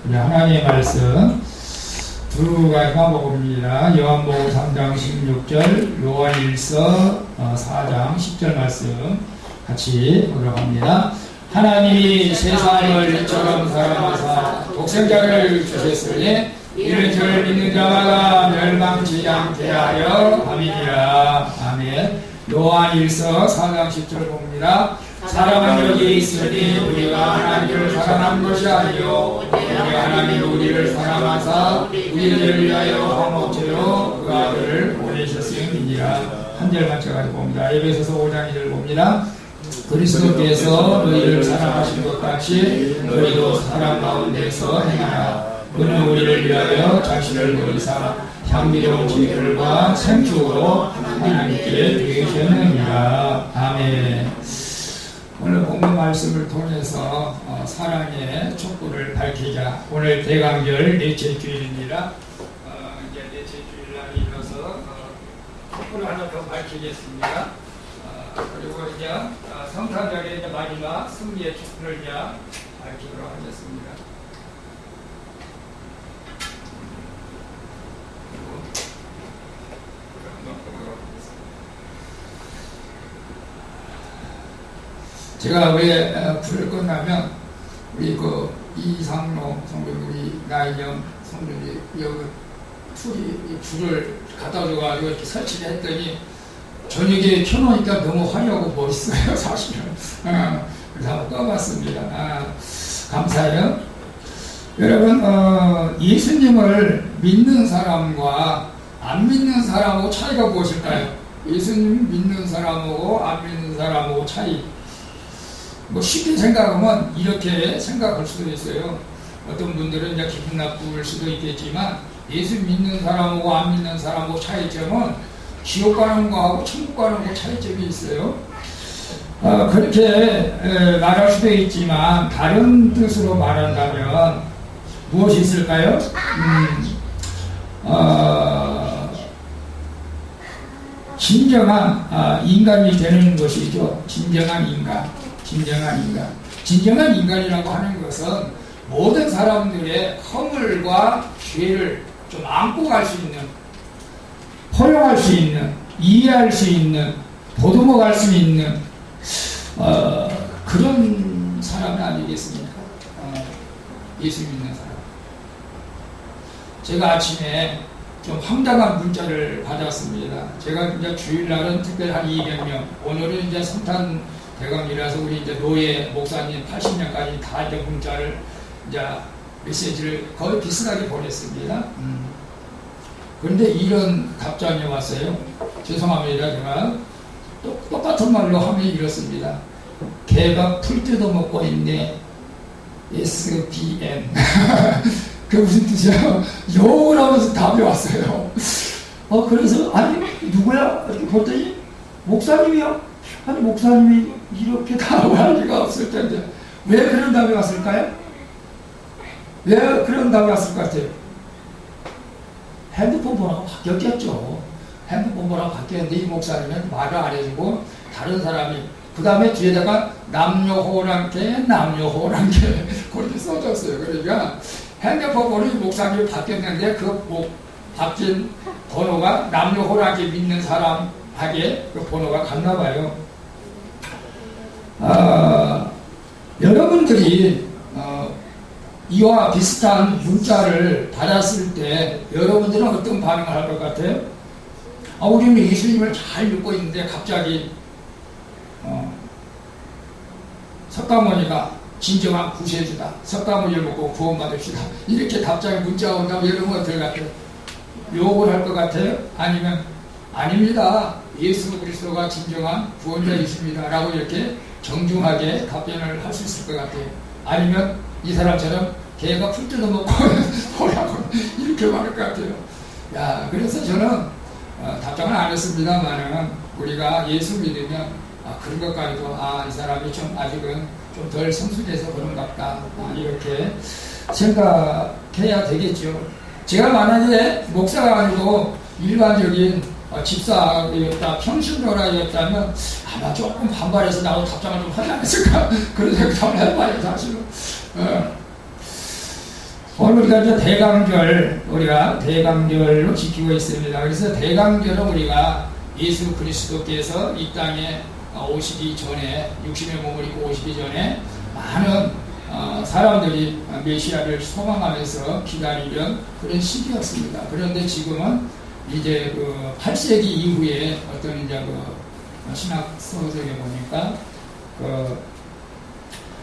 우리 하나님의 말씀 두 가지만 먹습니다. 요한복음 3장 16절, 요한일서 4장 10절 말씀 같이 보도록 합니다. 하나님이 세상을 이처럼 사랑하사 독생자를 주셨으니 이를 저를 믿는 자마다 멸망치 않게 하려 함이니라. 아멘. 요한일서 4장 10절 봅니다. 사랑은 여기 있으니 우리가 하나님을 사랑한 것이 아니요 우리 하나님이 우리를 사랑하사 우리를 위하여 화목제로 그 아들을 보내셨음이니라. 한 절만 쳐가지고 봅니다. 에베소서 5장 2절 봅니다. 그리스도께서 너희를 사랑하신 것 같이 너희도 사랑 가운데서 행하라. 그는 우리를 위하여 자신을 버리사 향기로운 지혜들과 생축으로 하나님께 드리셨느니라. 아멘. 오늘 본문 말씀을 통해서 사랑의 촉구를 밝히자. 오늘 대강절 넷째 주일입니다. 이제 넷째 주일날이 이어서 촉구를 하나 더 밝히겠습니다. 그리고 이제 성탄절의 이제 마지막 승리의 촉구를 이제 밝히도록 하겠습니다. 제가 왜 불을 끝나면 우리 그 이상로 성도님, 우리 나인영 성도님이 여기 불을 갖다 줘가지고 이렇게 설치를 했더니 저녁에 켜놓으니까 너무 화려하고 멋있어요, 사실은. 그래서 한번 꺼봤습니다. 감사해요. 여러분, 예수님을 믿는 사람과 안 믿는 사람하고 차이가 무엇일까요? 예수님 믿는 사람하고 안 믿는 사람하고 차이. 뭐 쉽게 생각하면 이렇게 생각할 수도 있어요. 어떤 분들은 이제 기분 나쁠 수도 있겠지만 예수 믿는 사람하고 안 믿는 사람하고 차이점은 지옥 가는 거하고 천국 가는 거 차이점이 있어요. 그렇게 말할 수도 있지만 다른 뜻으로 말한다면 무엇이 있을까요? 진정한 인간이 되는 것이죠. 진정한 인간. 진정한 인간이라고 하는 것은 모든 사람들의 허물과 죄를 좀 안고 갈 수 있는, 허용할 수 있는, 이해할 수 있는, 보듬어 갈 수 있는 그런 사람이 아니겠습니까? 예수 믿는 사람. 제가 아침에 좀 황당한 문자를 받았습니다. 제가 이제 주일날은 특별히 한 200명, 오늘은 이제 성탄 대강이라서 우리 이제 노예 목사님 80년까지 다 이제 문자를 이제 메시지를 거의 비슷하게 보냈습니다. 그런데 이런 답장이 왔어요. 죄송합니다. 제가 똑같은 말로 하면 이렇습니다. 개가 풀 뜯어먹고 있네. SBN. 그게 무슨 뜻이야? 욕을 하면서 답이 왔어요. 그래서 아니 누구야? 이렇게 봤더니 목사님이요. 아니 목사님이 이렇게 답을 할 리가 없을 텐데 왜 그런 답이 왔을까요? 왜 그런 답이 왔을 것 같아요? 핸드폰 번호가 바뀌었겠죠. 핸드폰 번호가 바뀌었는데 이 목사님은 말을 안 해주고 다른 사람이 그 다음에 뒤에다가 남녀호랑께 그렇게 써졌어요. 그러니까 핸드폰 번호 목사님이 바뀌었는데 그 바뀐 번호가 남녀호랑께 믿는 사람에게 그 번호가 갔나 봐요. 여러분들이 이와 비슷한 문자를 받았을 때 여러분들은 어떤 반응을 할 것 같아요? 우리는 예수님을 잘 믿고 있는데 갑자기 석가모니가 진정한 구세주다. 석가모니를 먹고 구원받읍시다. 이렇게 답장에 문자가 온다면 여러분 어떨 것 같아요? 욕을 할 것 같아요? 아니면 아닙니다. 예수 그리스도가 진정한 구원자이십니다. 라고 이렇게 정중하게 답변을 할 수 있을 것 같아요. 아니면 이 사람처럼 개가 풀 뜯어먹고 뭐라고 이렇게 말할 것 같아요. 그래서 저는 답장은 안 했습니다만은 우리가 예수 믿으면 그런 것까지도 이 사람이 좀 아직은 좀 덜 성숙해서 그런갑다. 이렇게 생각해야 되겠죠. 제가 만약에 목사가 아니고 일반적인 집사였다, 평신도라였다면 아마 조금 반발해서 나도 답장을 좀 하지 않았을까 그런 생각을 해봐요, 사실은. 오늘 우리가 이제 우리가 대강절로 지키고 있습니다. 그래서 대강절은 우리가 예수 그리스도께서 이 땅에 오시기 전에, 육신의 몸을 입고 오시기 전에 많은 사람들이 메시아를 소망하면서 기다리던 그런 시기였습니다. 그런데 지금은 이제 그 8세기 이후에 어떤 이제 그 신학 서적에 보니까 그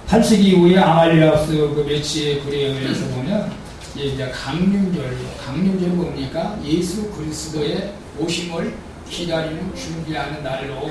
8세기 이후에 아말리아스 그 메치의 글에 의해서 보면 이제 강림절이 뭡니까? 예수 그리스도의 오심을 기다리는 준비하는 날로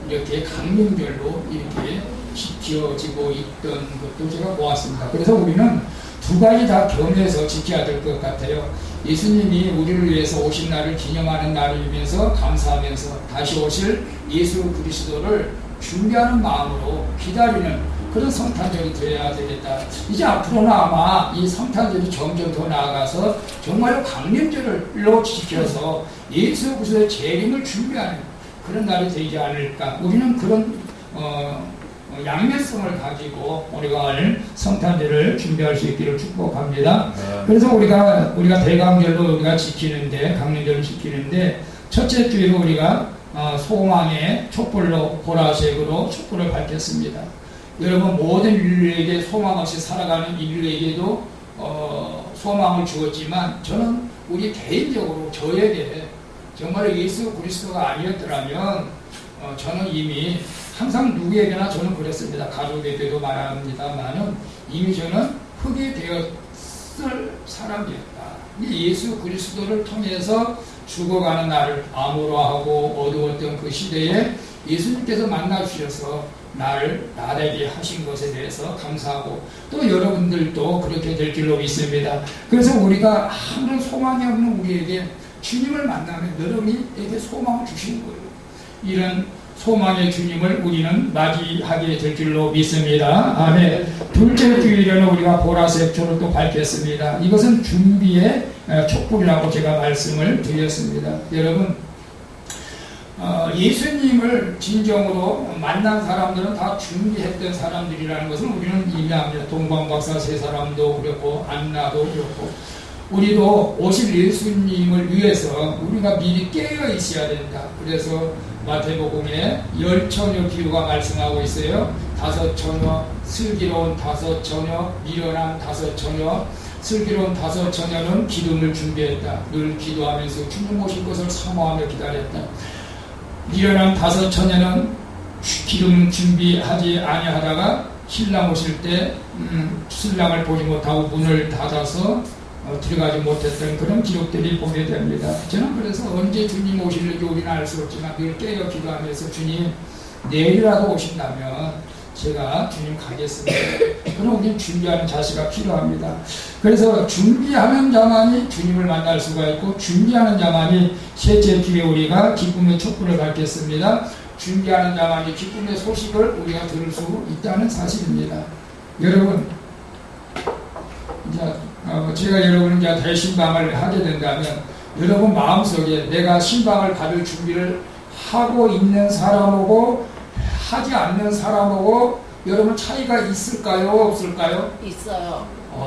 이렇게 강림절로 이렇게 지켜지고 있던 것도 제가 보았습니다. 그래서 우리는 두 가지 다 겸해서 지켜야 될 것 같아요. 예수님이 우리를 위해서 오신 날을 기념하는 날이면서 감사하면서 다시 오실 예수 그리스도를 준비하는 마음으로 기다리는 그런 성탄절이 되어야 되겠다. 이제 앞으로는 아마 이 성탄절이 점점 더 나아가서 정말로 강림절로 지켜서 예수 그리스도의 재림을 준비하는 그런 날이 되지 않을까. 우리는 그런 양면성을 가지고 우리가 오늘 성탄절을 준비할 수 있기를 축복합니다. 그래서 우리가 대강절로 우리가 지키는데, 강림절을 지키는데, 첫째 주일로 우리가 소망의 촛불로, 보라색으로 촛불을 밝혔습니다. 여러분, 모든 인류에게 소망 없이 살아가는 인류에게도 소망을 주었지만, 저는 우리 개인적으로 저에게 정말 예수 그리스도가 아니었더라면 저는 이미 항상 누구에게나 저는 그랬습니다. 가족에게도 말합니다만은 이미 저는 흙이 되었을 사람이었다. 예수 그리스도를 통해서 죽어가는 나를 암울화하고 어두웠던 그 시대에 예수님께서 만나주셔서 나를 나되게 하신 것에 대해서 감사하고 또 여러분들도 그렇게 될 줄로 믿습니다. 그래서 우리가 아무런 소망이 없는 우리에게 주님을 만나면 여러분에게 소망을 주시는 거예요. 이런 소망의 주님을 우리는 맞이하게 될 줄로 믿습니다. 아멘. 둘째 주일에는 우리가 보라색 초를 또 밝혔습니다. 이것은 준비의 촛불이라고 제가 말씀을 드렸습니다. 여러분, 예수님을 진정으로 만난 사람들은 다 준비했던 사람들이라는 것을 우리는 이해합니다. 동방박사 세 사람도 그렇고 안나도 그렇고 우리도 오실 예수님을 위해서 우리가 미리 깨어 있어야 된다. 그래서 마태복음에 10처녀 비유가 말씀하고 있어요. 5처녀, 슬기로운 5처녀, 미련한 5처녀. 슬기로운 5처녀는 기름을 준비했다. 늘 기도하면서 주님 오실 것을 사모하며 기다렸다. 미련한 5처녀는 기름 준비하지 아니하다가 신랑 오실 때 신랑을 보지 못하고 문을 닫아서 들어가지 못했던 그런 기록들이 보게 됩니다. 저는 그래서 언제 주님 오실는지 우리는 알 수 없지만 늘 깨어 기도하면서 주님 내일이라도 오신다면 제가 주님 가겠습니다. 그럼 우리는 준비하는 자세가 필요합니다. 그래서 준비하는 자만이 주님을 만날 수가 있고 준비하는 자만이 셋째 주에 우리가 기쁨의 촛불을 밝혔습니다. 준비하는 자만이 기쁨의 소식을 우리가 들을 수 있다는 사실입니다. 여러분, 제가 여러분 이제 대신방을 하게 된다면 여러분 마음속에 내가 신방을 받을 준비를 하고 있는 사람하고 하지 않는 사람하고 여러분 차이가 있을까요? 없을까요? 있어요.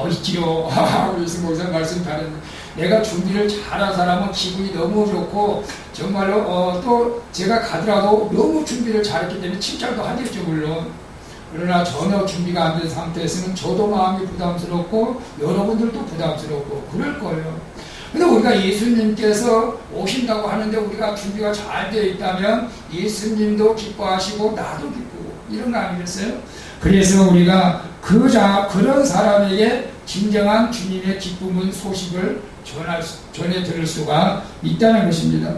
있지요. 우리 스모사 말씀 잘했네. 내가 준비를 잘한 사람은 기분이 너무 좋고 정말로 또 제가 가더라도 너무 준비를 잘했기 때문에 칭찬도 하겠죠 물론. 그러나 전혀 준비가 안 된 상태에서는 저도 마음이 부담스럽고 여러분들도 부담스럽고 그럴 거예요. 근데 우리가 예수님께서 오신다고 하는데 우리가 준비가 잘 되어 있다면 예수님도 기뻐하시고 나도 기쁘고 이런 거 아니겠어요? 그래서 우리가 그런 사람에게 진정한 주님의 기쁨의 소식을 전해 들을 수가 있다는 것입니다.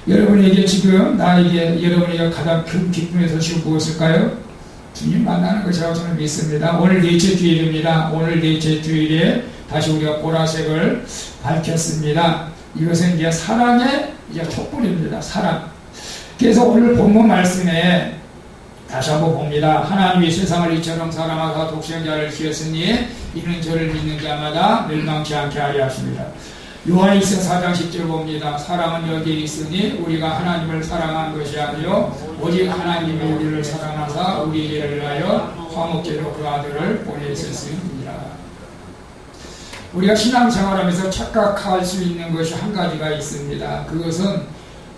여러분에게 지금 나에게 여러분에게 가장 큰 기쁨의 소식은 무엇일까요? 주님 만나는 것이라고 저는 믿습니다. 오늘 넷째 주일입니다. 오늘 넷째 주일에 다시 우리가 보라색을 밝혔습니다. 이것은 이제 사랑의 이제 촛불입니다. 사랑. 그래서 오늘 본문 말씀에 다시 한번 봅니다. 하나님이 세상을 이처럼 사랑하사 독생자를 주셨으니 이는 저를 믿는 자마다 멸망치 않게 하려 하십니다. 요한일서 4장 10절 봅니다. 사랑은 여기에 있으니 우리가 하나님을 사랑한 것이 아니요 오직 하나님이 우리를 사랑하사 우리를 위하여 화목제로 그 아들을 보내셨습니다. 우리가 신앙생활하면서 착각할 수 있는 것이 한 가지가 있습니다. 그것은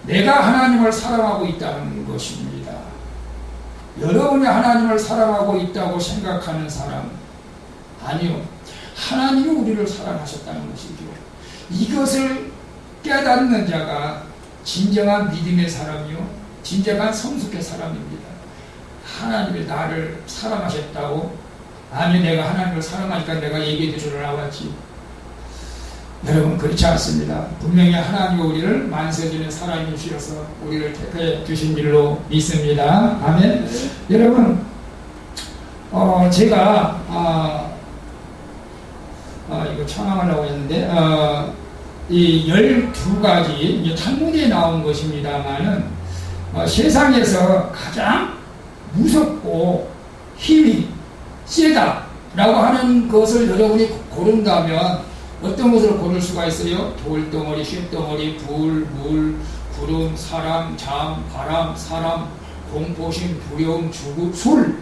내가 하나님을 사랑하고 있다는 것입니다. 여러분이 하나님을 사랑하고 있다고 생각하는 사람, 아니요. 하나님이 우리를 사랑하셨다는 것이죠. 이것을 깨닫는 자가 진정한 믿음의 사람이요, 진정한 성숙의 사람입니다. 하나님이 나를 사랑하셨다고, 아니 내가 하나님을 사랑하니까 내가 얘기해 주러 나왔지. 여러분 그렇지 않습니다. 분명히 하나님이 우리를 만세전에 사랑해 주셔서 우리를 택해 주신 일로 믿습니다. 아멘. 여러분 제가 이거 청함하려고 했는데 이 12가지 탈무드에 나온 것입니다만은 세상에서 가장 무섭고 힘이 세다라고 하는 것을 여러분이 고른다면 어떤 것을 고를 수가 있어요? 돌덩어리, 쇳덩어리, 불, 물, 구름, 사람, 잠, 바람, 사람, 공포심, 두려움, 죽음.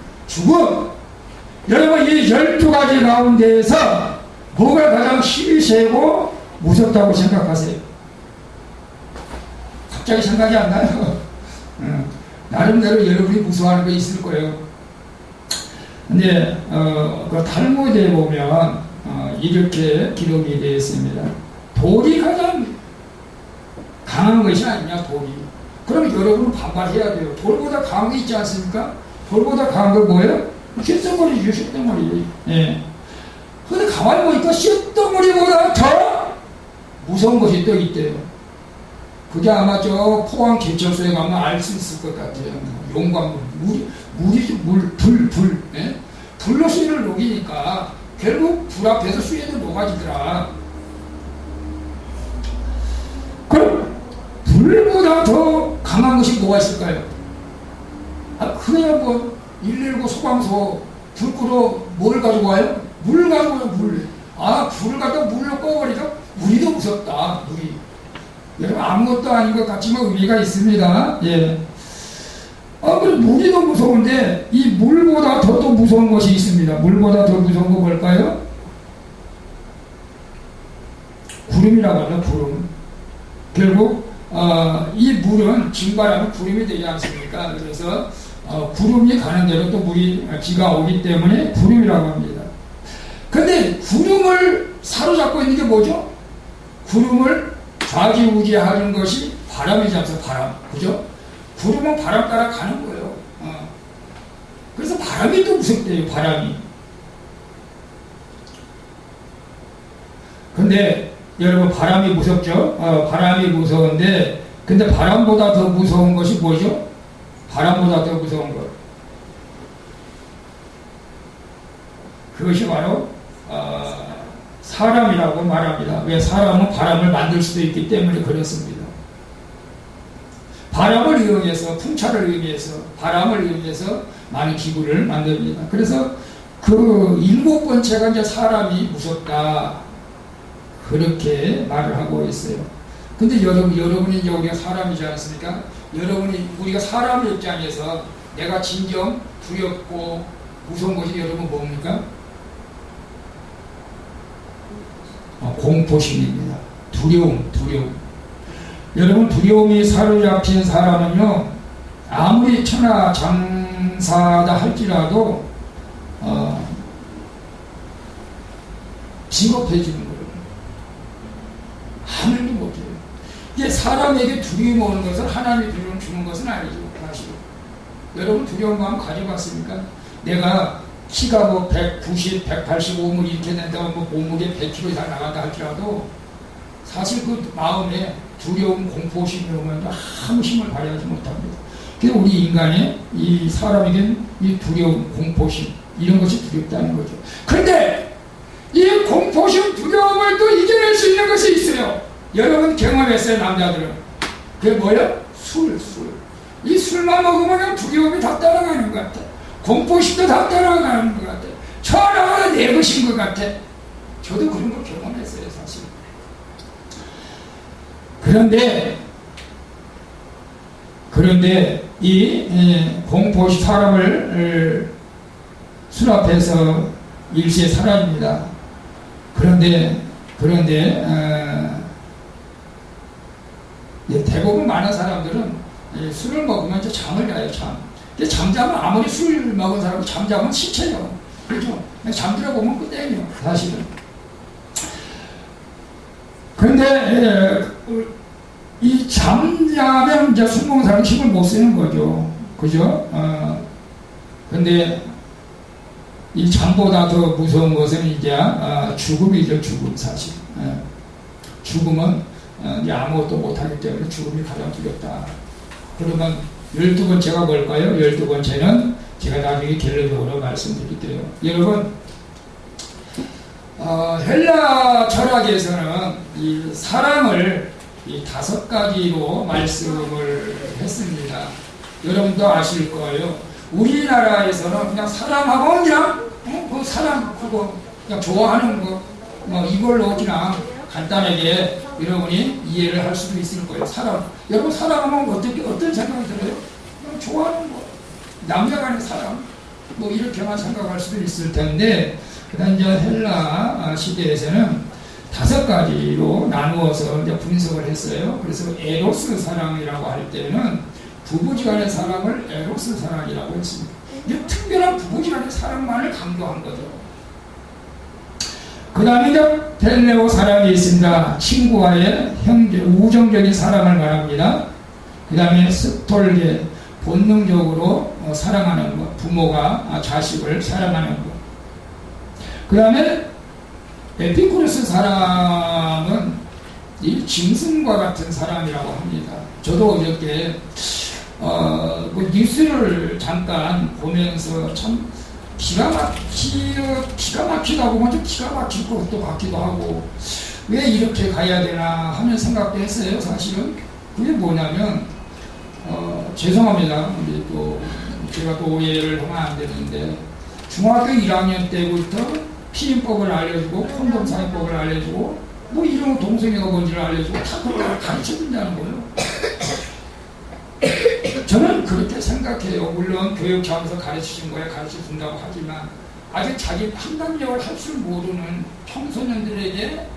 여러분 이 12가지 가운데에서 뭐가 가장 힘이 세고 무섭다고 생각하세요? 갑자기 생각이 안 나요. 나름대로 여러분이 무서워하는 거 있을 거예요. 근데 그 탈무드에 보면 이렇게 기록이 되어 있습니다. 돌이 가장 강한 것이 아니냐, 돌이. 그럼 여러분은 반발해야 돼요. 돌보다 강한 게 있지 않습니까? 돌보다 강한 거 뭐예요? 쇳덩어리죠, 쇳덩어리. 예. 근데 가만히 보니까 쇳덩어리보다 더 무서운 것이 또 있대요. 그게 아마 저 포항 개천소에 가면 알 수 있을 것 같아요. 용광물, 물이죠, 불. 예? 불로 수위를 녹이니까 결국 불 앞에서 수위도 녹아지더라. 그럼 불보다 더 강한 것이 뭐가 있을까요? 그냥 뭐 119 소방서 불 끄러 뭘 가지고 와요? 물 가지고 와요, 물. 불을 갖다 물로 꺼버리니까 물이 더 무섭다, 물이. 여러분 아무것도 아닌 것 같지만 의미가 있습니다. 예. 그럼 물이 더 무서운데 이 물보다 더 무서운 것이 있습니다. 물보다 더 무서운 거 뭘까요? 구름이라고 하죠, 구름. 결국 이 물은 증발하면 구름이 되지 않습니까? 그래서 구름이 가는 대로 또 비가 오기 때문에 구름이라고 합니다. 근데 구름을 사로잡고 있는 게 뭐죠? 구름을 좌지우지하는 것이 바람이지 않습니까? 바람. 그죠? 구름은 바람 따라 가는 거예요. 그래서 바람이 또 무섭대요, 바람이. 근데 여러분 바람이 무섭죠? 바람이 무서운데, 근데 바람보다 더 무서운 것이 뭐죠? 바람보다 더 무서운 것. 그것이 바로 사람이라고 말합니다. 왜? 사람은 바람을 만들 수도 있기 때문에 그렇습니다. 바람을 이용해서, 풍차를 이용해서, 바람을 이용해서 많은 기구를 만듭니다. 그래서 그 7번째가 이제 사람이 무섭다, 그렇게 말을 하고 있어요. 근데 여러분이 이제 우리가 사람이지 않습니까? 우리가 사람의 입장에서 내가 진정 두렵고 무서운 것이 여러분 뭡니까? 공포심입니다. 두려움. 여러분 두려움이 사로잡힌 사람은요, 아무리 천하장사다 할지라도 비겁해지는 거예요. 하늘도 못해요. 이게 사람에게 두려움이 오는 것은 하나님이 두려움 주는 것은 아니죠, 사실. 여러분 두려운 마음 가져봤습니까? 내가 키가 뭐 190, 185 이렇게 된다고 뭐 몸무게 100kg 이상 나간다 할지라도 사실 그 마음에 두려움, 공포심 이러면 아무 힘을 발휘하지 못합니다. 그래서 우리 인간의 이 사람에겐 이 두려움, 공포심 이런 것이 두렵다는 거죠. 그런데 이 공포심, 두려움을 또 이겨낼 수 있는 것이 있어요. 여러분 경험했어요, 남자들은. 그게 뭐예요? 술. 이 술만 먹으면 두려움이 다 따라가는 것 같아. 공포심도 다 따라가는 것 같아. 천하가 내 것인 것 같아. 저도 그런 걸 경험했어요, 사실. 그런데 이 공포심, 사람을 술 앞에서 일시에 사라집니다. 그런데 그런데 대부분 많은 사람들은 술을 먹으면 이제 잠을 자요. 잠자면 아무리 술 먹은 사람도 잠자면 시체요. 그렇죠? 잠들어 보면 끝내요. 사실은. 그런데 이 잠자면 이제 술 먹은 사람은 힘을 못 쓰는 거죠. 그죠? 근데 이 잠보다 더 무서운 것은 이제 죽음이죠. 죽음 사실. 죽음은 이제 아무것도 못하기 때문에 죽음이 가장 두렵다. 그러면 12번째가 뭘까요? 12번째는 제가 나중에 결론적으로 말씀드릴게요. 여러분, 헬라 철학에서는 이 사랑을 이 5가지로 말씀을 했습니다. 여러분도 아실 거예요. 우리나라에서는 그냥 사랑하고 그냥 그 사랑 그거 그냥 좋아하는 거 뭐 이걸로 그냥 간단하게 여러분이 이해를 할 수도 있을 거예요. 사랑. 여러분 사랑하면 어떤 생각이 들어요? 그냥 좋아하는 거. 남녀 간의 사랑. 뭐 이렇게만 생각할 수도 있을 텐데, 그다음 이제 헬라 시대에서는 5가지로 나누어서 이제 분석을 했어요. 그래서 에로스 사랑이라고 할 때는 부부지간의 사랑을 에로스 사랑이라고 했습니다. 이제 특별한 부부지간의 사랑만을 강조한 거죠. 그 다음에 이제 텔레오 사랑이 있습니다. 친구와의 형제, 우정적인 사랑을 말합니다. 그 다음에 스톨게, 본능적으로 사랑하는 것, 부모가 자식을 사랑하는 것. 그 다음에 에피쿠로스 사랑은 이 짐승과 같은 사랑이라고 합니다. 저도 어저께 뭐 뉴스를 잠깐 보면서 참 기가 막히다 보면 좀 기가 막힐 것도 같기도 하고, 왜 이렇게 가야 되나 하는 생각도 했어요. 사실은 그게 뭐냐면 죄송합니다. 우리 또 제가 또 오해를 하면 안 되는데, 중학교 1학년 때부터 피임법을 알려주고 콘돔 사용법을 알려주고 뭐 이런 동성애가 뭔지를 알려주고 다 그걸 가르쳐 준다는 거예요. 저는 그렇게 생각해요. 물론 교육 차원에서 가르치신 거에 가르쳐 준다고 하지만, 아직 자기 판단력을 할 줄 모르는 청소년들에게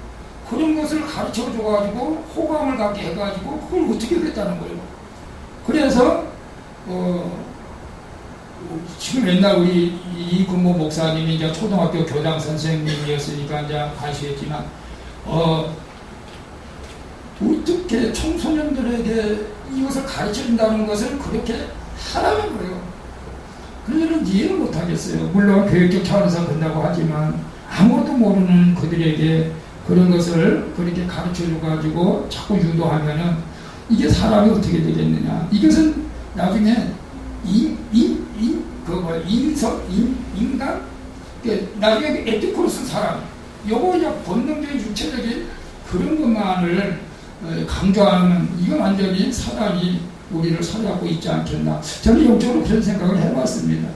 그런 것을 가르쳐 줘가지고 호감을 갖게 해가지고 그걸 어떻게 그랬다는 거예요. 그래서 지금 옛날 우리 이근모 목사님이 이제 초등학교 교장 선생님이었으니까 이제 아시겠지만, 어떻게 청소년들에게 이것을 가르쳐준다는 것을 그렇게 하라는 거예요. 그들은 이해를 못하겠어요. 물론 교육적 차원에서 그런다고 하지만, 아무것도 모르는 그들에게 그런 것을 그렇게 가르쳐줘가지고 자꾸 유도하면은 이게 사람이 어떻게 되겠느냐. 이것은 나중에 인간? 나중에 에티코스 사람, 요거 그냥 본능적인 육체적인 그런 것만을 강조하는, 이건 완전히 사람이 우리를 사로잡고 있지 않겠나. 저는 영적으로 그런 생각을 해봤습니다.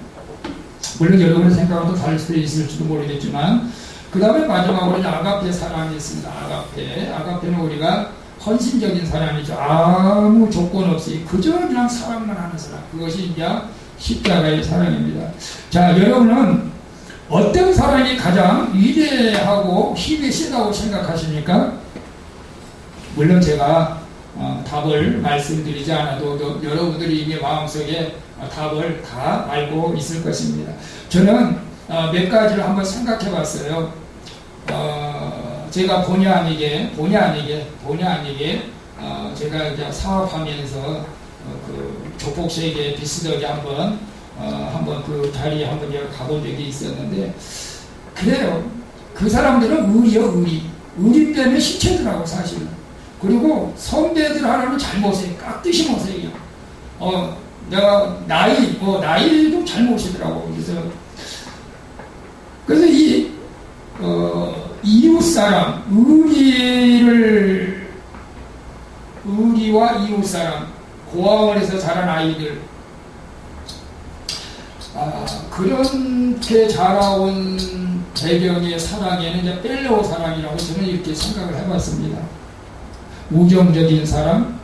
물론 여러분의 생각은 또 다를 수도 있을지도 모르겠지만, 그 다음에 마지막으로 아가페 사랑이 있습니다. 아가페는 우리가 헌신적인 사람이죠. 아무 조건 없이 그저 그냥 사랑만 하는 사람. 그것이 이제 십자가의 사랑입니다. 자, 여러분은 어떤 사랑이 가장 위대하고 힘이 세다고 생각하십니까? 물론 제가 답을 말씀드리지 않아도 여러분들이 이미 마음속에 답을 다 알고 있을 것입니다. 저는 몇 가지를 한번 생각해 봤어요. 제가 본의 아니게 제가 이제 사업하면서 그 조폭세계 비스덕에 한번 그 자리에 한번 제가 가본 적이 있었는데, 그래요. 그 사람들은 의리 때문에 시체더라고 사실은. 그리고 선배들 하나는 잘못해 깍듯이 못해요. 내가 나이도 잘못이더라고. 그래서 이 이웃사람, 의리와 이웃사람, 고아원에서 자란 아이들, 그렇게 자라온 배경의 사랑에는 이제 텔레오 사랑이라고 저는 이렇게 생각을 해봤습니다. 우정적인 사랑.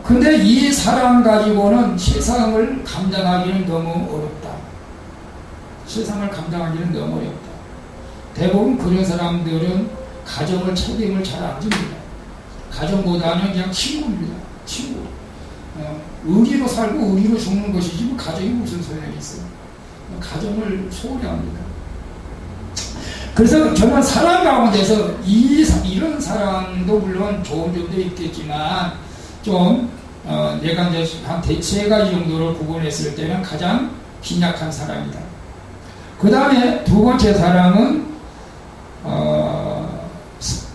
근데 이 사랑 가지고는 세상을 감당하기는 너무 어렵다. 대부분 그런 사람들은 가정을 책임을 잘 안 집니다. 가정보다는 그냥 친구입니다. 친구. 의리로 살고 의리로 죽는 것이지 뭐 가정이 무슨 소용이 있어요. 가정을 소홀히 합니다. 그래서 저는 사람 가운데서 이런 사람도 물론 좋은 점도 있겠지만 좀 내가 이제 한 세 가지 정도를 구분했을 때는 가장 빈약한 사람이다. 그 다음에 두 번째 사람은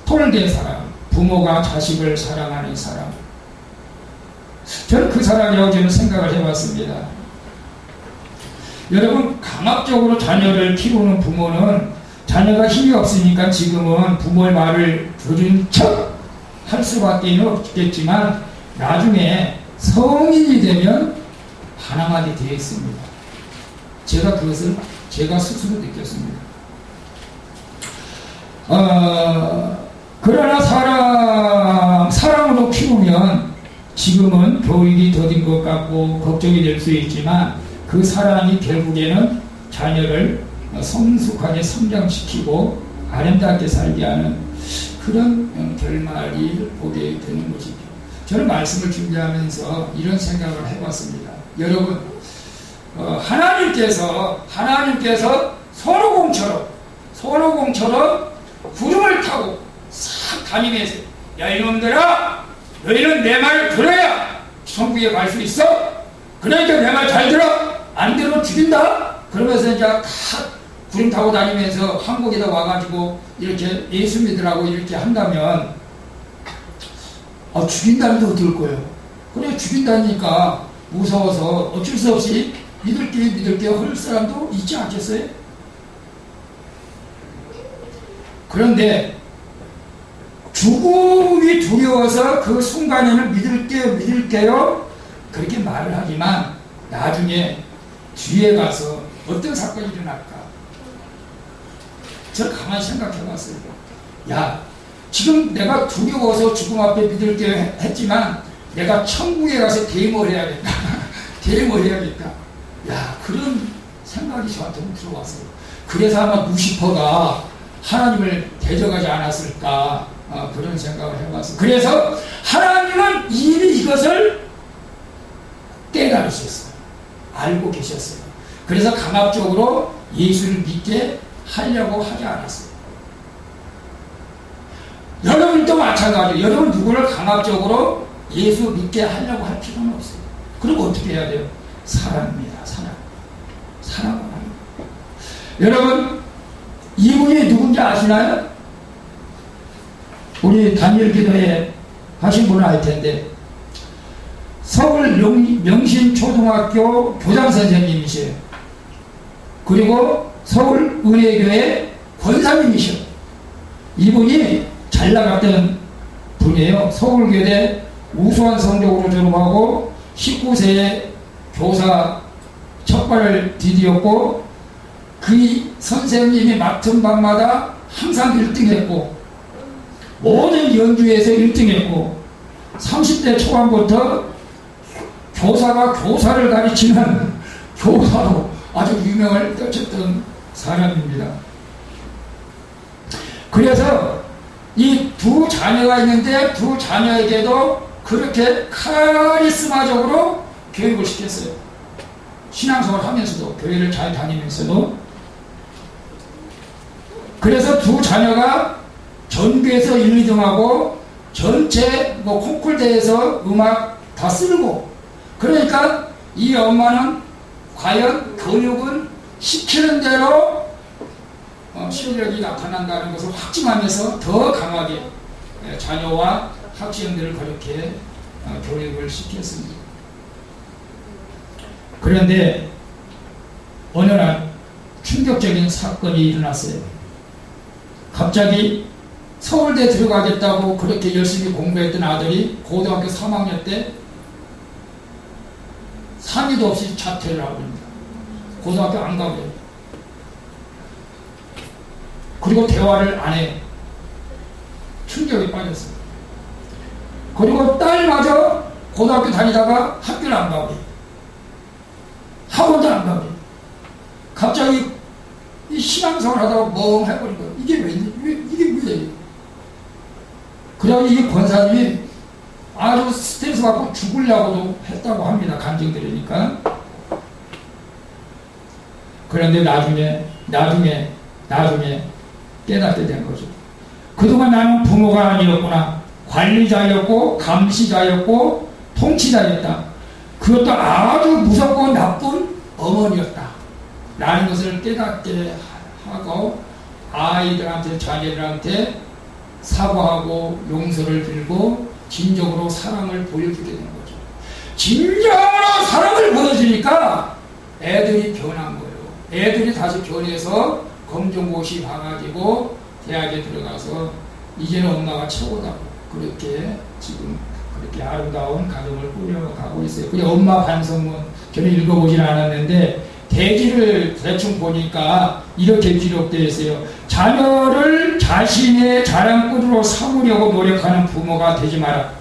톨된 사람, 부모가 자식을 사랑하는 사람. 저는 그 사람이라고 저는 생각을 해봤습니다. 여러분, 강압적으로 자녀를 키우는 부모는 자녀가 힘이 없으니까 지금은 부모의 말을 들은 척 할 수밖에 없겠지만 나중에 성인이 되면 반항하게 되어 있습니다. 제가 그것을 제가 스스로 느꼈습니다. 그러나 사랑으로 키우면 지금은 교육이 더딘 것 같고 걱정이 될 수 있지만 그 사랑이 결국에는 자녀를 성숙하게 성장시키고 아름답게 살게 하는 그런 결말이 보게 되는 것이죠. 저는 말씀을 준비하면서 이런 생각을 해봤습니다. 여러분, 하나님께서 손오공처럼 구름을 타고 싹 다니면서 야 이놈들아 너희는 내 말 들어야 천국에 갈 수 있어. 그러니까 내 말 잘 들어. 안 들으면 죽인다. 그러면서 이제 다 구름 타고 다니면서 한국에다 와가지고 이렇게 예수 믿으라고 이렇게 한다면 죽인다는데 어떨 거예요? 그래 죽인다니까 무서워서 어쩔 수 없이 믿을게요 할 사람도 있지 않겠어요? 그런데 죽음이 두려워서 그 순간에는 믿을게요 그렇게 말을 하지만 나중에 뒤에 가서 어떤 사건이 일어날까? 저는 가만히 생각해 봤어요. 야, 지금 내가 두려워서 죽음 앞에 믿을게 했지만 내가 천국에 가서 대모를 해야겠다. 야, 그런 생각이 저한테 들어왔어요. 그래서 아마 루시퍼가 하나님을 대적하지 않았을까 그런 생각을 해봤어요. 그래서 하나님은 이미 이것을 깨달으셨어요. 알고 계셨어요. 그래서 강압적으로 예수를 믿게 하려고 하지 않았어요. 여러분도 마찬가지예요. 여러분 누구를 강압적으로 예수 믿게 하려고 할 필요는 없어요. 그럼 어떻게 해야 돼요? 사랑입니다. 사랑을 합니다. 여러분 이분이 누군지 아시나요? 우리 다니엘 기도회 하신 분은 알 텐데 서울 명신초등학교 교장선생님이세요. 그리고 서울 은혜교회 권사님이셔. 이분이 잘 나갔던 분이에요. 서울교대 우수한 성적으로 졸업하고 19세에 교사 첫 발을 디디었고 그 선생님이 맡은 밤마다 항상 1등했고 모든 연주에서 1등했고 30대 초반부터 교사가 교사를 가르치는 교사로 아주 유명을 떨쳤던 사람입니다. 그래서 이 두 자녀가 있는데 두 자녀에게도 그렇게 카리스마적으로 교육을 시켰어요. 신앙생활을 하면서도 교회를 잘 다니면서도. 그래서 두 자녀가 전교에서 1, 2등하고 전체 콩쿨 대회에서 음악 다 쓰고 그러니까 이 엄마는 과연 교육은 시키는 대로 실력이 나타난다는 것을 확증하면서 더 강하게 자녀와 학생들을 그렇게 교육을 시켰습니다. 그런데 어느 날 충격적인 사건이 일어났어요. 갑자기 서울대 들어가겠다고 그렇게 열심히 공부했던 아들이 고등학교 3학년 때 상의도 없이 자퇴를 하고 있습니다. 고등학교 안 가고 해요. 그리고 대화를 안 해요. 충격에 빠졌어요. 그리고 딸마저 고등학교 다니다가 학교를 안 가고 해요. 학원도 안 가고 해요. 갑자기 이 신앙생활 하다가 멍해버린 거예요. 이게 이게 뭐예요? 그래서 이 권사님이 아주 스트레스 받고 죽으려고도 했다고 합니다. 간증 들으니까. 그런데 나중에 깨닫게 된 거죠. 그동안 나는 부모가 아니었구나. 관리자였고 감시자였고 통치자였다. 그것도 아주 무섭고 나쁜 어머니였다. 라는 것을 깨닫게 하고 아이들한테 자녀들한테 사과하고 용서를 빌고 진정으로 사랑을 보여주게 된 거죠. 진정으로 사랑을 보여주니까 애들이 변한 거예요. 애들이 다시 변해서 검정고시 봐가지고 대학에 들어가서 이제는 엄마가 최고다고 그렇게 지금 그렇게 아름다운 가정을 꾸려가고 있어요. 그게 엄마 반성문 저는 읽어보진 않았는데 대지를 대충 보니까 이렇게 기록되어 있어요. 자녀를 자신의 자랑꾼으로 삼으려고 노력하는 부모가 되지 마라.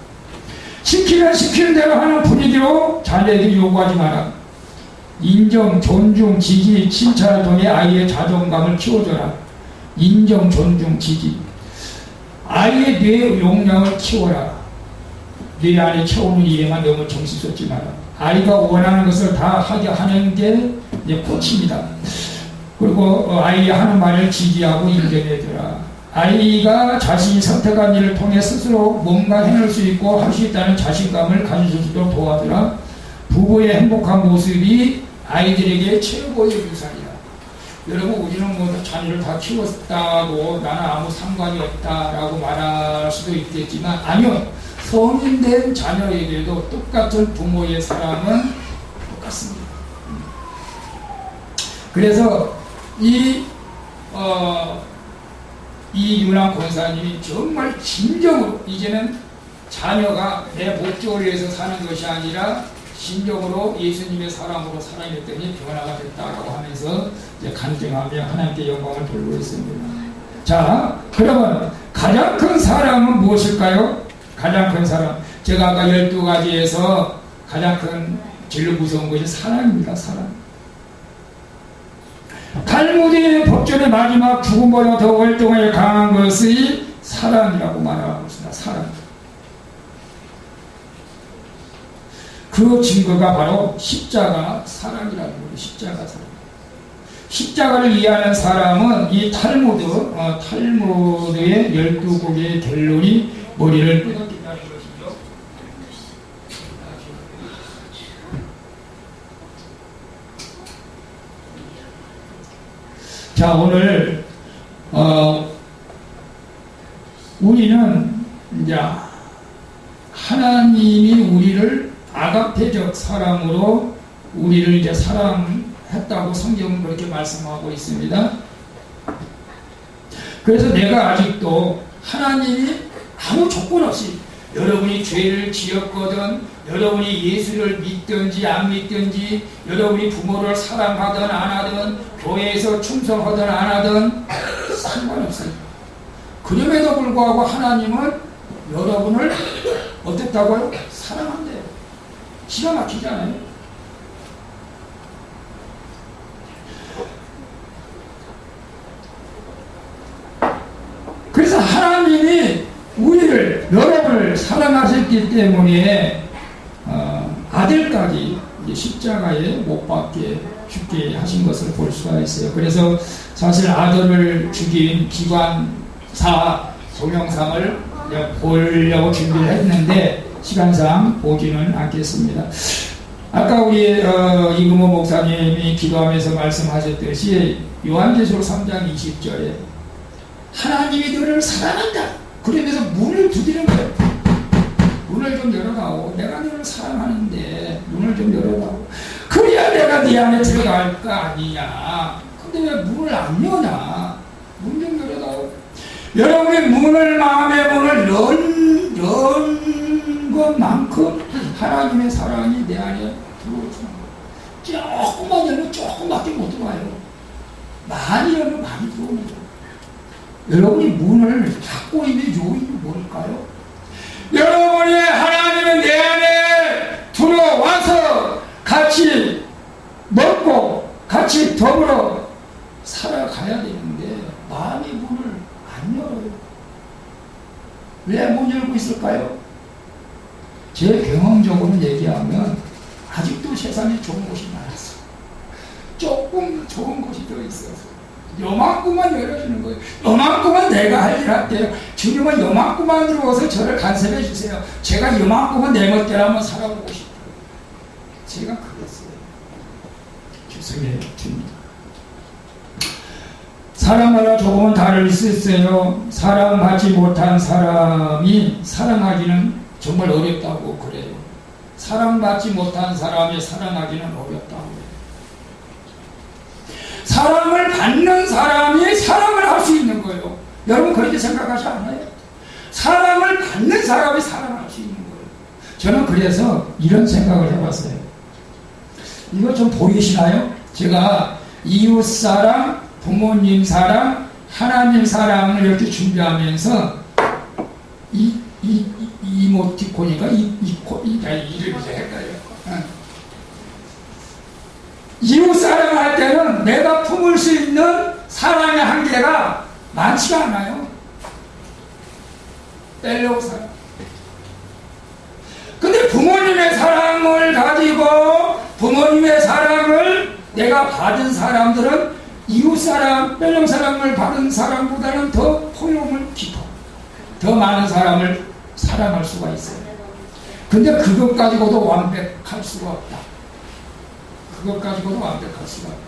시키면 시키는 대로 하는 분위기로 자녀에게 요구하지 마라. 인정, 존중, 지지, 칭찬을 통해 아이의 자존감을 키워줘라. 인정, 존중, 지지. 아이의 뇌 용량을 키워라. 뇌 안에 채우는 일에만 너무 정신 쏟지 마라. 아이가 원하는 것을 다 하게 하는 게 이제 코치입니다. 그리고 아이의 하는 말을 지지하고 인정해줘라. 아이가 자신이 선택한 일을 통해 스스로 뭔가 해낼 수 있고 할 수 있다는 자신감을 가질 수 있도록 도와주라. 부부의 행복한 모습이 아이들에게 최고의 유산이다. 여러분 우리는 뭐 자녀를 다 키웠다고 나는 아무 상관이 없다라고 말할 수도 있겠지만 아니요. 성인된 자녀에게도 똑같은 부모의 사랑은 똑같습니다. 그래서 이 윤환 권사님이 정말 진정으로 이제는 자녀가 내 목적을 위해서 사는 것이 아니라 진정으로 예수님의 사랑으로 살아냈더니 변화가 됐다고 하면서 이제 간증하며 하나님께 영광을 돌리고 있습니다. 자, 그러면 가장 큰 사랑은 무엇일까요? 가장 큰 사랑. 제가 아까 12가지에서 가장 큰 제일 무서운 것이 사랑입니다. 사랑. 탈무드의 법전의 마지막 죽음보다 더 월등하게 강한 것이 사랑이라고 말하고 있습니다. 사랑. 그 증거가 바로 십자가 사랑이라는 거예요. 십자가 사랑. 십자가를 이해하는 사람은 이 탈무드의 12곡의 결론이 머리를 끊었다는 것이죠. 자, 오늘 우리는 이제 하나님이 우리를 아가페적 사랑으로 우리를 이제 사랑했다고 성경은 그렇게 말씀하고 있습니다. 그래서 내가 아직도 하나님이 아무 조건 없이 여러분이 죄를 지었거든, 여러분이 예수를 믿든지 안 믿든지, 여러분이 부모를 사랑하든 안 하든, 교회에서 충성하든 안 하든 상관없어요. 그럼에도 불구하고 하나님은 여러분을 어땠다고요? 사랑한대요. 기가 막히잖아요. 그래서 하나님이 우리를 여러분을 사랑하셨기 때문에 아들까지 십자가에 못 박게 죽게 하신 것을 볼 수가 있어요. 그래서 사실 아들을 죽인 기관사 동영상을 보려고 준비를 했는데 시간상 보지는 않겠습니다. 아까 우리 이금호 목사님이 기도하면서 말씀하셨듯이 요한계시록 3장 20절에 하나님이 너를 사랑한다. 그러면서 문을 두드리는 거예요. 문을 좀 열어다오. 내가 너를 사랑하는데 문을 좀 열어다오. 그래야 내가 네 안에 들어갈 거 아니냐. 근데 왜 문을 안 여나? 문 좀 열어다오. 여러분의 문을, 마음의 문을 연 것만큼 하나님의 사랑이 내 안에 들어오죠. 조금만 열면 조금밖에 못 들어와요. 많이 열면 많이 들어오는 거예요. 여러분이 문을 닫고 있는 요인이 뭘까요? 여러분이 하나님은 내 안에 들어와서 같이 먹고 같이 더불어 살아가야 되는데 마음의 문을 안 열어요. 왜 못 열고 있을까요? 제 경험적으로 얘기하면 아직도 세상에 좋은 곳이 많았어. 조금 좋은 곳이 더 있어서 요만큼만 열어주는 거예요. 요만큼만 내가 할 일 할게요. 주님은 요만큼만 들어와서 저를 간섭해 주세요. 제가 요만큼만 내 멋대로 한번 살아보고 싶어요. 제가 그랬어요. 죄송해요. 주님. 사랑하라 조금은 다를 수 있어요. 사랑받지 못한 사람이 사랑하기는 정말 어렵다고 그래요. 사랑받지 못한 사람이 사랑하기는 어렵다고 해요. 사랑을 받는 사람이 사랑을 할 수 있는 거예요. 여러분 그렇게 생각하지 않아요? 사랑을 받는 사람이 사랑할 수 있는 거예요. 저는 그래서 이런 생각을 해봤어요. 이거 좀 보이시나요? 제가 이웃사랑, 부모님 사랑, 하나님 사랑을 이렇게 준비하면서 이모티콘이가 이름이 헷갈려요. 이웃 사랑할 때는 내가 품을 수 있는 사랑의 한계가 많지가 않아요. 뺄려고 사랑. 근데 부모님의 사랑을 가지고 부모님의 사랑을 내가 받은 사람들은 이웃 사랑, 뺄령 사랑을 받은 사람보다는 더 포용을 깊어. 더 많은 사람을 사랑할 수가 있어요. 근데 그것 가지고도 완벽할 수가 없다. 그것 가지고도 완벽할 수가 없다.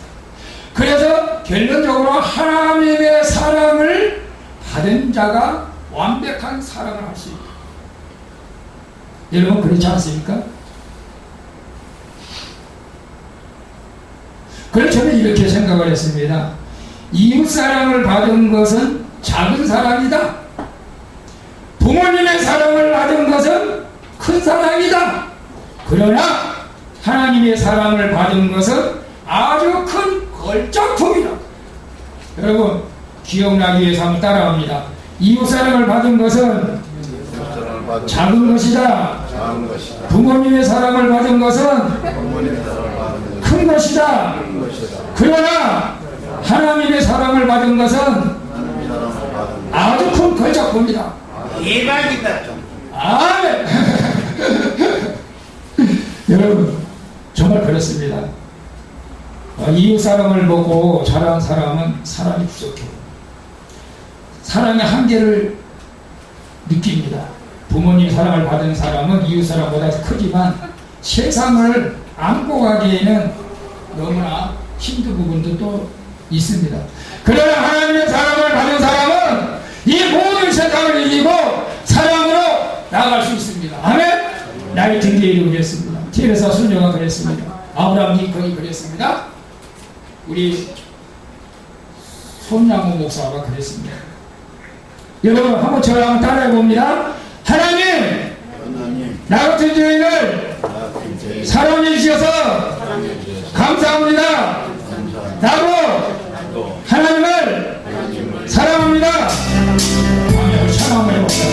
그래서 결론적으로 하나님의 사랑을 받은 자가 완벽한 사랑을 할 수 있다. 여러분 그렇지 않습니까? 그래서 저는 이렇게 생각을 했습니다. 이웃 사랑을 받은 것은 작은 사랑이다. 부모님의 사랑을 받은 것은 큰 사랑이다. 그러나 하나님의 사랑을 받은 것은 아주 큰 걸작품이다. 여러분 기억나기 위해서 한번 따라합니다. 이웃 사랑을 받은 것은 작은 것이다. 부모님의 사랑을 받은 것은 큰 것이다. 그러나 하나님의 사랑을 받은 것은 아주 큰 걸작품이다. 대박이다 좀. 아멘. 여러분 정말 그렇습니다. 이웃 사랑을 먹고 자란 사람은 사랑이 부족해요. 사랑의 한계를 느낍니다. 부모님 사랑을 받은 사람은 이웃 사랑보다 크지만 세상을 안고 가기에는 너무나 힘든 부분도 또 있습니다. 그러나 하나님의 사랑을 받은 사람은 이 모든 세상을 이기고 사랑으로 나아갈 수 있습니다. 아멘. 나이팅게일이 그랬습니다. 테레사 수녀가 그랬습니다. 아브라함 링컨이 그랬습니다. 우리 손양호 목사가 그랬습니다. 여러분 한번 저랑 한번 따라해 봅니다. 하나님, 나 같은 죄인을 사랑해 주셔서 감사합니다. 나도 하나님을 사랑합니다. 아멘. 찬양 한번 해봅시다.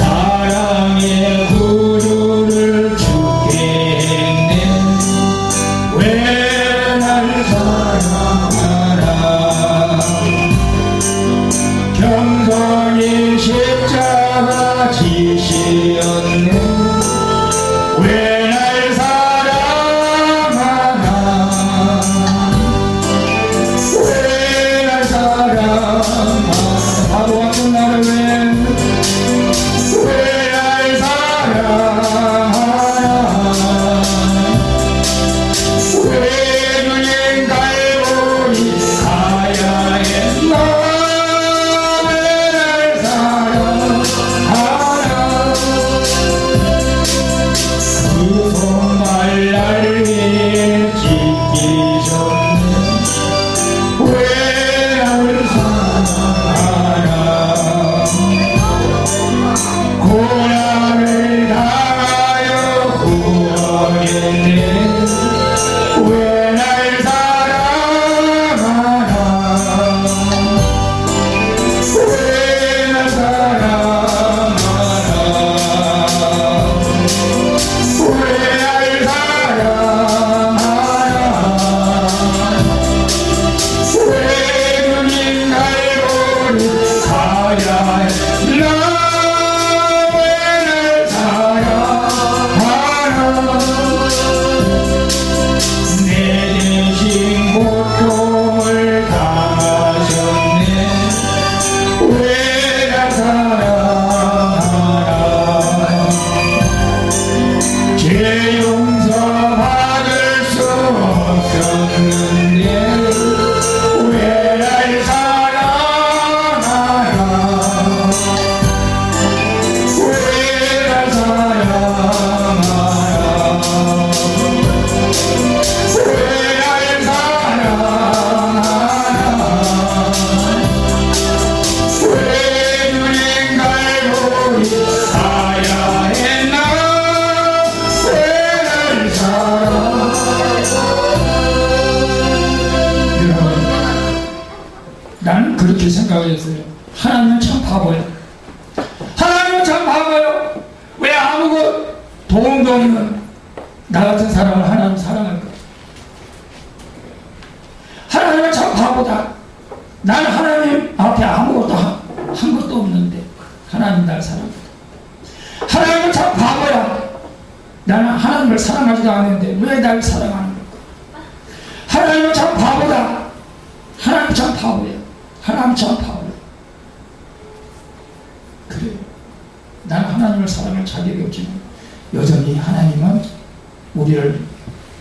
사랑의 구주를 주게 했네. 왜 날 사랑하라. 겸손히 십자가 지시었네. 왜 날 사랑하라. 왜 날 사랑하라. 바보 같은 나를 왜 날 사랑하라. 왜 주님 갈보리 가야 했나. 왜 날 사랑하라. 그 손발 날 위해 지키셨네. 왜 날 사랑하라. 고난을 당하여 구원했네. 왜 날 사랑하나. 왜 날 사랑하나. 왜 용서받을 수 없었는데 왜 날 사랑하나 왜 날 사랑하나 왜 날 사랑하나 왜 주님 갈고 가야 했나 왜 날 여러분, 나는 그렇게 생각했어요. 하나님은 참 바보야. 하나님은 참 바보야. 왜 아무것도 도움도 없는 나 같은 사람을 하나님 사랑할까? 하나님은 참 바보다. 나는 하나님 앞에 아무것도 한 것도 없는데 하나님 날 사랑한다. 하나님은 참 바보야. 나는 하나님을 사랑하지도 않는데 왜 날 사랑하는 걸까? 하나님은 참 바보다. 하나님 참 바보야. 하나님 참 바보야. 그래. 나는 하나님을 사랑할 자격이 없지만 여전히 하나님은 우리를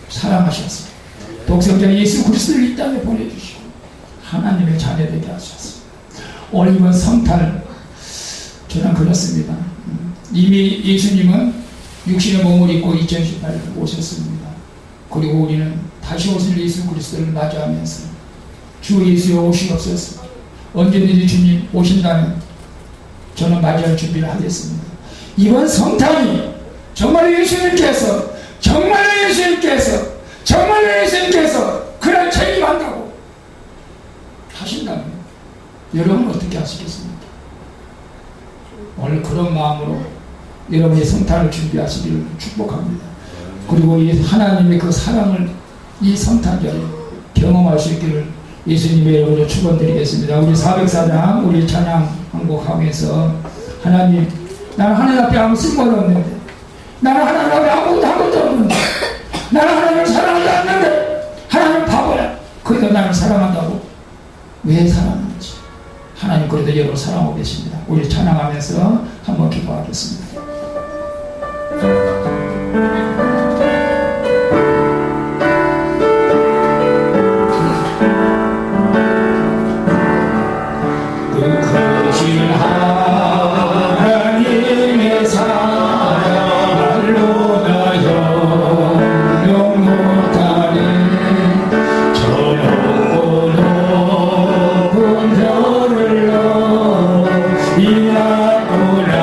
사랑하셨어요. 독생자 예수 그리스도를 이 땅에 보내주시고 하나님의 자녀되게 하셨어요. 오늘 이번 성탄을 저는 그렇습니다. 이미 예수님은 육신의 몸을 입고 2018년 오셨습니다. 그리고 우리는 다시 오실 예수 그리스도를 맞이하면서 주 예수의 오시옵소서. 언제든지 주님 오신다면 저는 맞이할 준비를 하겠습니다. 이번 성탄이 정말 예수님께서 그날 책임한다고 하신다면 여러분은 어떻게 하시겠습니까? 오늘 그런 마음으로 여러분의 성탄을 준비하시기를 축복합니다. 그리고 이 하나님의 그 사랑을 이 성탄절에 경험할 수 있기를 예수님의 이름으로 축원드리겠습니다. 우리 404장 우리 찬양 한 곡 하면서 하나님, 나는 하나님 앞에 아무 쓸모가 없는데, 나는 하나님 앞에 아무것도 한 것도 없는데, 나는 하나님을 사랑하지 않는데 하나님 바보야. 그래도 나를 사랑한다고? 왜 사랑하는지 하나님 그래도 여러분 사랑하고 계십니다. 우리 찬양하면서 한번 기도하겠습니다. 크신 하나님의 사랑으로 나 영영 못하네. 저 높은 별을 이왔구나.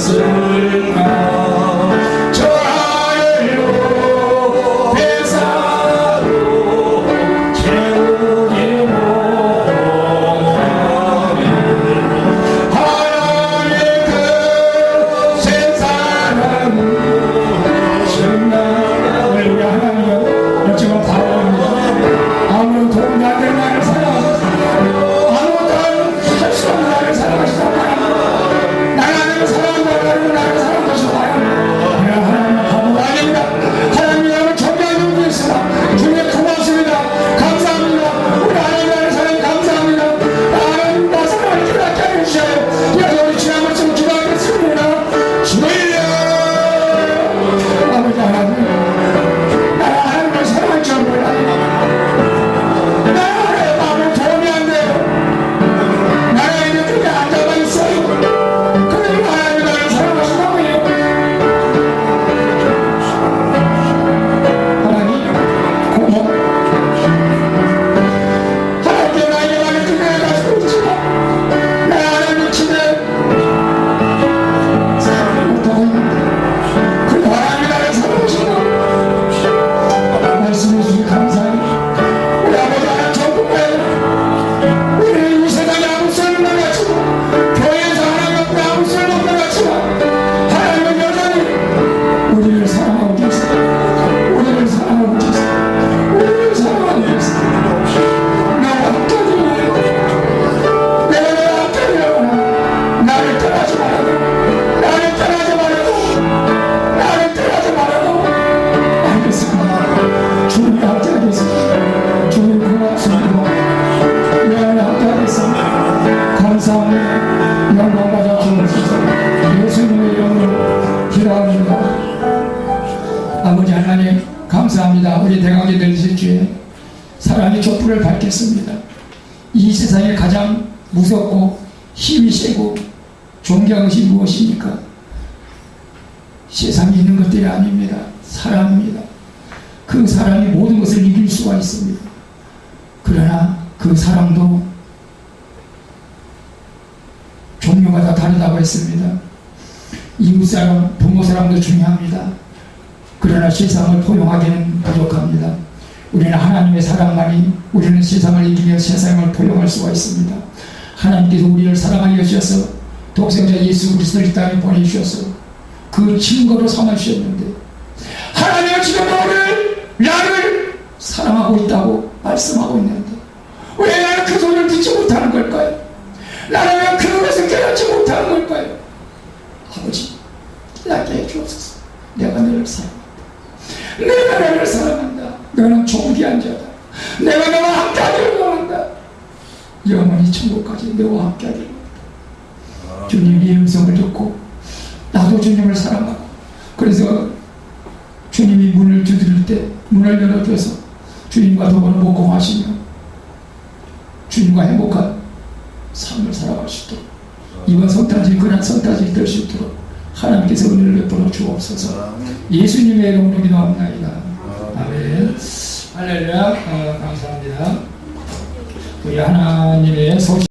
주셨을까 저 하늘로 배사로 채우기 원하네 하나님의 그 세상은 정말 우리 하나님은 어쩌면 바라봅니다. 아무런 도움이 안 되는 나를 사랑하셨습니다. 아무것도 할 수 없는 나를 사랑하시다 나를 사랑한다 나를 사랑하시다 하나님은 바보가 아닙니다. 하나님 나를 존경하는 분이 있으나 주님 고맙습니다. 감사합니다. 우리 하나님 나를 사랑해 감사합니다. 하나님 나 사랑을 깨닫게 해주셔요. 그래서 우리 주님 말씀 기도하겠습니다. 주여 아버지 하나님 나는 하나님을 사랑할 줄 몰라요. 나의 마음은 도움이 안 돼요. 나의 이렇게 앉아만 있어요. 그러니 하나님 나를 사랑하신다고 해요. 하나님 고마워. 하나님께 나에게 말을 듣게 가지고 있지만 내 하나님의 기대 사랑을 못하고 있는데 그래도 하나님이 나를 사랑하신다고 말씀해 주시니 감사해요. 우리 아버지 하나님 전국에 우리 이 세상에 아무 쓸모가 없지만 교회에서 하나님 앞에 아무 쓸모가 없지만 하나님은 여전히 우리를 사랑하고 계세요. 우리를 사랑하고 계세요. 우리를 사랑하고 계세요. 나와 함께 되어요. 내가 너와 함께 되어라. 나를 떠나지 말아도 나를 떠나지 말아도 나를 떠나지 말아도 알겠습니다. 주님이 함께 하겠습니다. 주님 고맙습니다. 여러분 함께 하겠습니다. 감사합니다. 영광 받아 주옵소서. 예수님의 이름으로 기도합니다. 아버지 하나님 감사합니다. 우리 대강이 되실 주에 사랑의 촛불을 밝혔습니다. 이 세상에 가장 무섭고 힘이 세고 존경한 것이 무엇입니까? 세상에 있는 것들이 아닙니다. 사랑입니다. 그 사랑이 모든 것을 이길 수가 있습니다. 그러나 그 사랑도 종류가 다 다르다고 했습니다. 이웃사랑, 부모사랑도 중요합니다. 그러나 세상을 포용하기는 부족합니다. 우리는 하나님의 사랑만이 우리는 세상을 이기며 세상을 포용할 수가 있습니다. 하나님께서 우리를 사랑하여 주셔서 독생자 예수 그리스도를 이 땅에 보내주셔서 그 증거로 삼아주셨는데 하나님은 지금 나를 사랑하고 있다고 말씀하고 있는데 왜 나는 그 소리를 듣지 못하는 걸까요? 나는 왜 그것을 깨닫지 못하는 걸까요? 아버지 깨닫게 해주옵소서. 내가 너를 사랑한다. 내가 너를 사랑한다. 너는 존귀한 자다. 내가 너와 함께하기를 원한다. 영원히 천국까지 너와 함께하기를 원한다. 주님의 음성을 듣고 나도 주님을 사랑하고 그래서 주님이 문을 두드릴 때 문을 열어줘서 주님과 더불어 목공하시며 주님과 행복한 삶을 살아갈 수 있도록 이번 성탄절 그날 성탄절이 될 수 있도록 하나님께서 은혜를 베풀어 주옵소서. 예수님의 이름으로 기도합니다. 아멘. 할렐루야. 감사합니다. 우리 하나님의 소식